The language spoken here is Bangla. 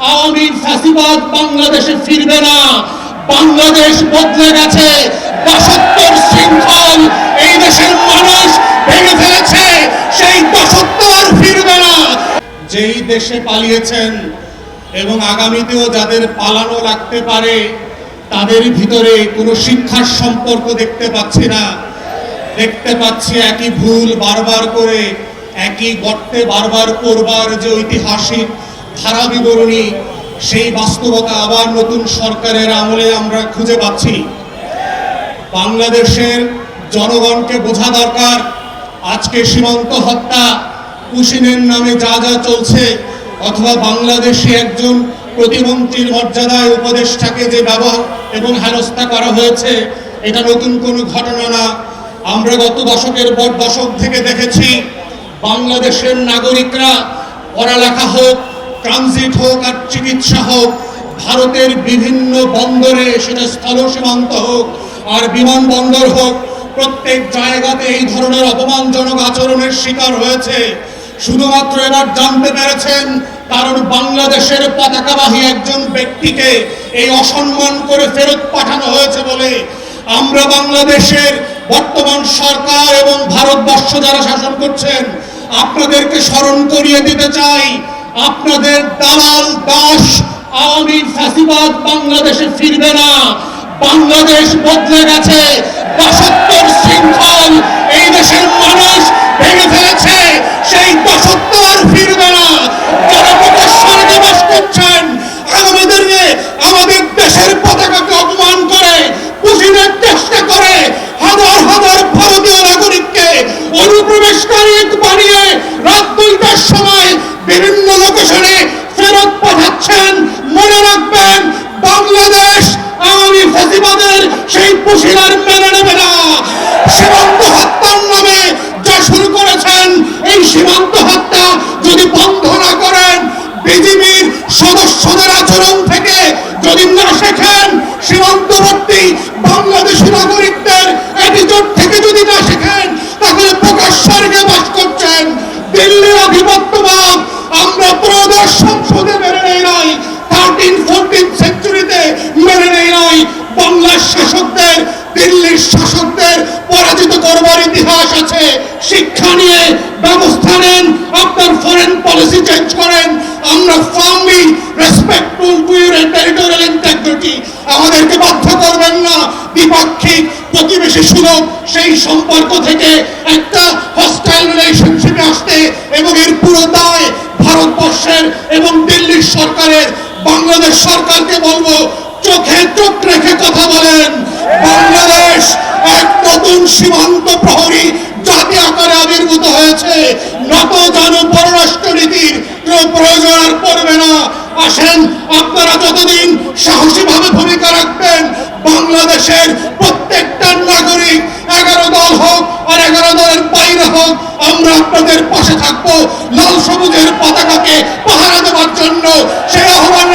আওয়ামী ফ্যাসিবাদ বাংলাদেশে ফিরবে না। বাংলাদেশ বদলে গেছে। ৭২ শৃঙ্খল এই দেশের মানুষ ভেঙে ফেলেছে। সেই ৭২ ফিরবে না। যেই দেশে পালিয়েছেন এবং আগামীতেও যাদের পালানো লাগতে পারে, তাদের ভিতরে কোনো শিক্ষার সম্পর্ক দেখতে পাচ্ছি না। দেখতে পাচ্ছি একই ভুল বারবার করে, একই গর্তে বারবার করবার যে ঐতিহাসিক ধারা বিবরণী, সেই বাস্তবতা আবার নতুন সরকারের আমলে আমরা খুঁজে পাচ্ছি। বাংলাদেশের জনগণকে বোঝা দরকার, আজকে সীমান্ত হত্যা, কুশিনের নামে যা যা চলছে, অথবা বাংলাদেশে একজন প্রতিমন্ত্রীর মর্যাদায় উপদেষ্টাকে যে ব্যবহার এবং হেনস্থা করা হয়েছে, এটা নতুন কোনো ঘটনা না। আমরা গত দশকের পর দশক থেকে দেখেছি বাংলাদেশের নাগরিকরা পড়ালেখা হোক, ট্রানজিট হোক আর চিকিৎসা হোক, ভারতের বিভিন্ন বন্দরে, সেটা স্থল সীমান্ত হোক আর বিমানবন্দর হোক, প্রত্যেক জায়গাতে এই ধরনের অপমানজনক আচরণের শিকার হয়েছে। শুধুমাত্র এবার জানতে পেরেছেন কারণ বাংলাদেশের পতাকাবাহী একজন ব্যক্তিকে এই অসম্মান করে ফেরত পাঠানো হয়েছে বলে। আমরা বাংলাদেশের বর্তমান সরকার এবং ভারতবর্ষ যারা শাসন করছেন, আপনাদেরকে স্মরণ করিয়ে দিতে চাই, আপনাদের দালাল দাস আওয়ামী ফ্যাসিবাদ বাংলাদেশে ফিরবে না। বাংলাদেশ বদলে গেছে। ৭২ শৃঙ্খল এই দেশের মানুষ ভেঙে ফেলেছে। সেই ৭২ ফিরবে না। যারা প্রকাশ্যে দিবস করছেন, আমাদের দেশের পতাকাকে অপমান করে, পুঁজিনের চেষ্টা করে, হাজার হাজার ভারতীয় নাগরিককে অনুপ্রবেশকারী বানিয়ে রাত ২টার সময় বিভিন্ন লোকেশনে ফেরত পাঠাচ্ছেন। মনে রাখবেন, বাংলাদেশ আওয়ামী ফ্যাসিবাদের সেই পুঁজির মেনে নেবে না। সীমান্ত হত্যার নামে যা শুরু করেছেন, এই সীমান্ত হত্যা যদি বন্ধ না করেন, বিজিবির সদস্যদের আচরণ থেকে যদি না শেখেন, সীমান্তবর্তী বাংলাদেশী নাগরিকদের অ্যাটিটিউড থেকে যদি না শেখেন, তাহলে প্রকাশ্যে বাস করছেন দিল্লির আধিপত্যবাদ। আমরা ত্রয়োদশ সংসদে মেনে নেই নাই, 13-14 সেঞ্চুরিতে মেনে নেই নাই। বাংলার শাসকদের, দিল্লির শাসকদের পরাজিত করবার ইতিহাস আছে। শিক্ষা নিয়ে ব্যবস্থা নেন, আপনার ফরেন পলিসি চেঞ্জ করেন। আমরা firmly respectful to your territorial integrity. আমাদেরকে বাধ্য করবেন না দ্বিপাক্ষিক প্রতিবেশী সুলভ সেই সম্পর্ক থেকে একটা হস্টাইল রিলেশনশিপে আসতে, এবং এর পুরো দায় ভারতবর্ষের এবং দিল্লির সরকারের। বাংলাদেশ সরকারকে বলবো, চোখে চোখ রেখে কথা বলেন। বাংলাদেশ এক নতুন সীমান্ত প্রহরী জাতি আকারে আবির্ভূত হয়েছে। নত জানু পররাষ্ট্র নীতির কোনো প্রয়োজন আর পড়বে না। আসেন, আপনারা যতদিন সাহসীভাবে ভূমিকা রাখবেন, বাংলাদেশের প্রত্যেকটা নাগরিক 11 দল হোক আর 11 দলের বাইরে হোক, আমরা আপনাদের পাশে থাকবো লাল সবুজের পতাকাকে পাহারা দেওয়ার জন্য। সেই আহ্বান